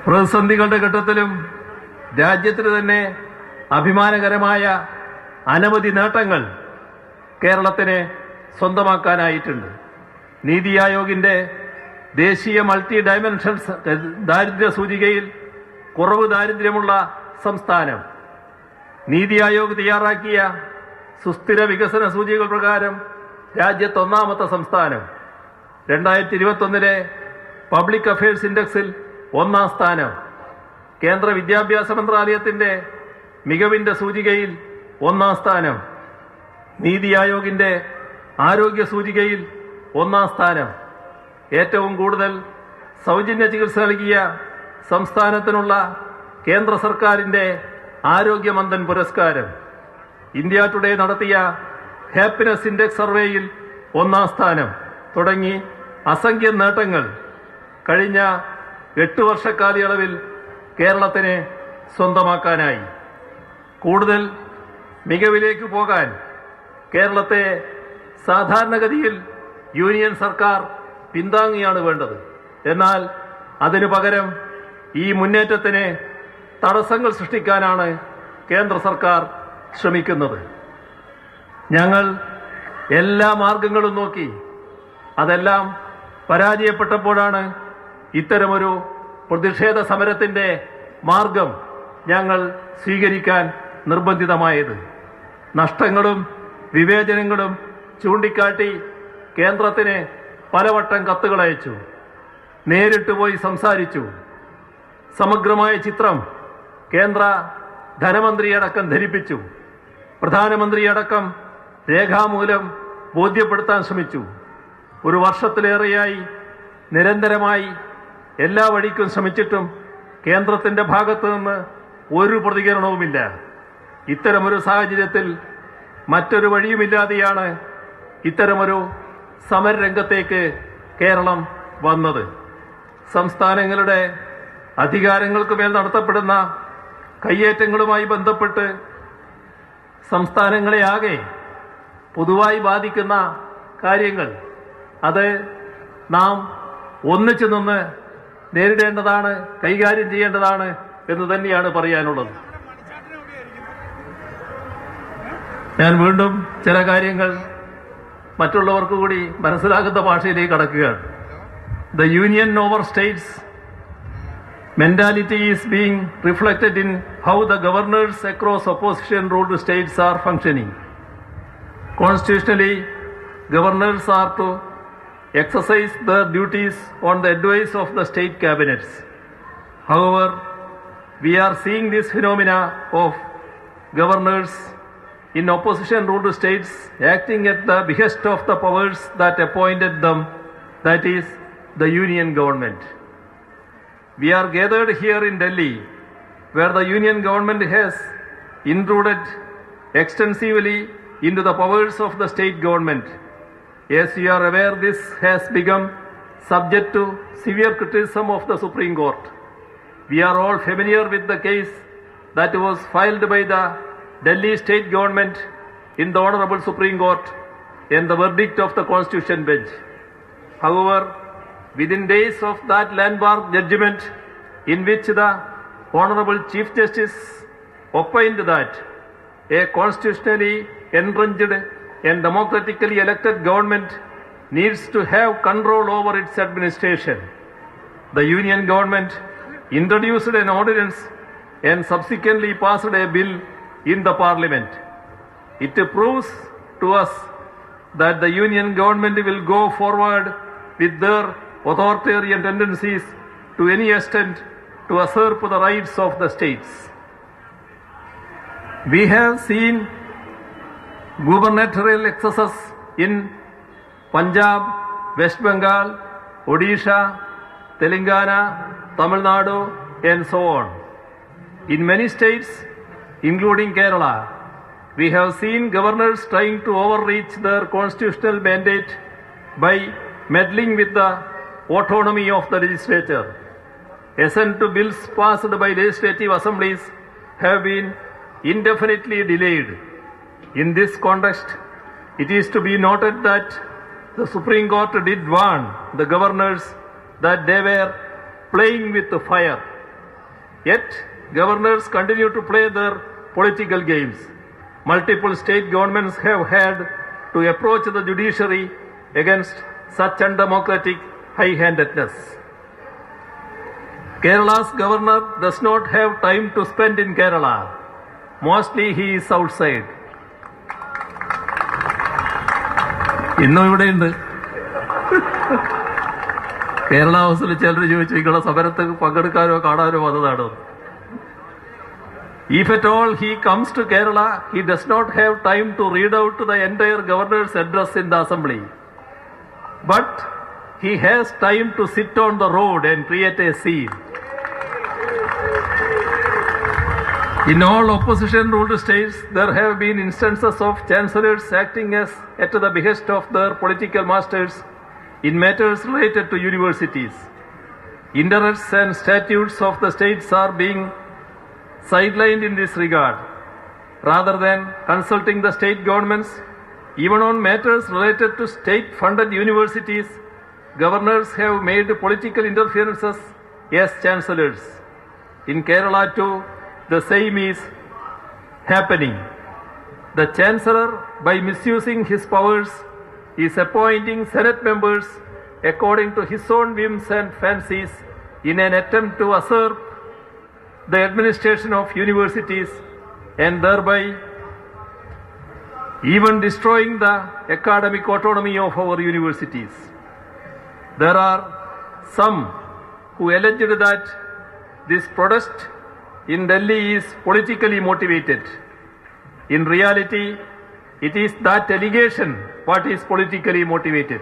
പ്രതിസന്ധികളുടെ ഘട്ടത്തിലും രാജ്യത്തിന് തന്നെ അഭിമാനകരമായ അനവധി നേട്ടങ്ങൾ കേരളത്തിന് സ്വന്തമാക്കാനായിട്ടുണ്ട്. നീതി ആയോഗിന്റെ ദേശീയ മൾട്ടി ഡയമെൻഷൻസ് ദാരിദ്ര്യ സൂചികയിൽ കുറവ് ദാരിദ്ര്യമുള്ള സംസ്ഥാനം, നീതി ആയോഗ് തയ്യാറാക്കിയ സുസ്ഥിര വികസന സൂചികകൾ പ്രകാരം രാജ്യത്ത് ഒന്നാമത്തെ സംസ്ഥാനം, 2021 പബ്ലിക് അഫയേഴ്സ് ഇൻഡെക്സിൽ 1-ാം സ്ഥാനം, കേന്ദ്ര വിദ്യാഭ്യാസ മന്ത്രാലയത്തിന്റെ മികവിന്റെ സൂചികയിൽ 1-ാം സ്ഥാനം, നീതി ആയോഗിന്റെ ആരോഗ്യ സൂചികയിൽ 1-ാം സ്ഥാനം, ഏറ്റവും കൂടുതൽ സൗജന്യ ചികിത്സ നൽകിയ സംസ്ഥാനത്തിനുള്ള കേന്ദ്ര സർക്കാരിന്റെ ആരോഗ്യമന്ത്രൻ പുരസ്കാരം, ഇന്ത്യ ടുഡേ നടത്തിയ ഹാപ്പിനെസ് ഇൻഡെക്സ് സർവേയിൽ 1-ാം സ്ഥാനം തുടങ്ങി അസംഖ്യം നേട്ടങ്ങൾ കഴിഞ്ഞ 8 വർഷക്കാലയളവിൽ കേരളത്തിന് സ്വന്തമാക്കാനായി. കൂടുതൽ മികവിലേക്ക് പോകാൻ കേരളത്തെ സാധാരണഗതിയിൽ യൂണിയൻ സർക്കാർ പിന്താങ്ങുകയാണ് വേണ്ടത്. എന്നാൽ അതിനു പകരം ഈ മുന്നേറ്റത്തിന് തടസ്സങ്ങൾ സൃഷ്ടിക്കാനാണ് കേന്ദ്ര സർക്കാർ ശ്രമിക്കുന്നത്. ഞങ്ങൾ എല്ലാ മാർഗങ്ങളും നോക്കി, അതെല്ലാം പരാജയപ്പെട്ടപ്പോഴാണ് ഇത്തരമൊരു പ്രതിഷേധ സമരത്തിന്റെ മാർഗം ഞങ്ങൾ സ്വീകരിക്കാൻ നിർബന്ധിതമായത്. നഷ്ടങ്ങളും വിവേചനങ്ങളും ചൂണ്ടിക്കാട്ടി കേന്ദ്രത്തിന് പലവട്ടം കത്തുകൾ അയച്ചു, നേരിട്ട് പോയി സംസാരിച്ചു. സമഗ്രമായ ചിത്രം കേന്ദ്ര ധനമന്ത്രിയടക്കം ധരിപ്പിച്ചു, പ്രധാനമന്ത്രിയടക്കം രേഖാമൂലം ബോധ്യപ്പെടുത്താൻ ശ്രമിച്ചു. 1 വർഷത്തിലേറെയായി നിരന്തരമായി എല്ലാ വഴിക്കും ശ്രമിച്ചിട്ടും കേന്ദ്രത്തിന്റെ ഭാഗത്തു നിന്ന് ഒരു പ്രതികരണവുമില്ല. ഇത്തരമൊരു സാഹചര്യത്തിൽ മറ്റൊരു വഴിയുമില്ലാതെയാണ് ഇത്തരമൊരു സമരരംഗത്തേക്ക് കേരളം വന്നത്. സംസ്ഥാനങ്ങളുടെ അധികാരങ്ങൾക്ക് മേൽ നടത്തപ്പെടുന്ന കയ്യേറ്റങ്ങളുമായി ബന്ധപ്പെട്ട് സംസ്ഥാനങ്ങളെ ആകെ പൊതുവായി ബാധിക്കുന്ന കാര്യങ്ങൾ, അത് നാം ഒന്നിച്ചു നിന്ന് നേരിടേണ്ടതാണ്, കൈകാര്യം ചെയ്യേണ്ടതാണ് എന്ന് തന്നെയാണ് പറയാനുള്ളത്. ഞാൻ വീണ്ടും ചില കാര്യങ്ങൾ മറ്റുള്ളവർക്ക് കൂടി മനസ്സിലാകുന്ന ഭാഷയിലേക്ക് കടക്കുകയാണ്. The union over states mentality is being reflected in how the governors across opposition-ruled states are functioning. Constitutionally, governors are to exercise their duties on the advice of the state cabinets. However, we are seeing this phenomena of governors in opposition-ruled states acting at the behest of the powers that appointed them, that is, the union government. We are gathered here in Delhi, where the union government has intruded extensively into the powers of the state government. As you are aware, this has become subject to severe criticism of the Supreme Court. We are all familiar with the case that was filed by the Delhi state government in the Honorable Supreme Court and the verdict of the Constitution bench. However, within days of that landmark judgment, in which the Honorable Chief Justice opined that a constitutionally entrenched and democratically elected government needs to have control over its administration, the union government introduced an ordinance and subsequently passed a bill in the parliament. It proves to us that the union government will go forward with their authoritarian tendencies to any extent to usurp the rights of the states. We have seen gubernatorial excesses in Punjab, West Bengal, Odisha, Telangana, Tamil Nadu, and so on. In many states, including Kerala, we have seen governors trying to overreach their constitutional mandate by meddling with the autonomy of the legislature. Assent to bills passed by legislative assemblies have been indefinitely delayed. In this context, it is to be noted that the Supreme Court did warn the governors that they were playing with the fire Yet, governors continue to play their political games. Multiple state governments have had to approach the judiciary against such undemocratic high-handedness. Kerala's governor does not have time to spend in Kerala. Mostly he is outside. ഇന്നും ഇവിടെയുണ്ട്. കേരള ഹൗസിൽ ചിലർ ചോദിച്ചു നിങ്ങളുടെ സമരത്തിൽ പങ്കെടുക്കാനോ കാണാനോ വന്നതാണോ? If at all he comes to Kerala, he does not have time to read out the entire governor's address in the assembly. But he has time to sit on the road and create a scene. In all opposition-ruled states, there have been instances of chancellors acting as at the behest of their political masters in matters related to universities. Interests and statutes of the states are being sidelined in this regard. Rather than consulting the state governments, even on matters related to state-funded universities, governors have made political interferences as chancellors. In Kerala too, the same is happening. The chancellor, by misusing his powers, is appointing senate members according to his own whims and fancies in an attempt to usurp the administration of universities and thereby even destroying the academic autonomy of our universities. There are some who alleged that this protest in Delhi is politically motivated. In reality, it is that allegation what is politically motivated.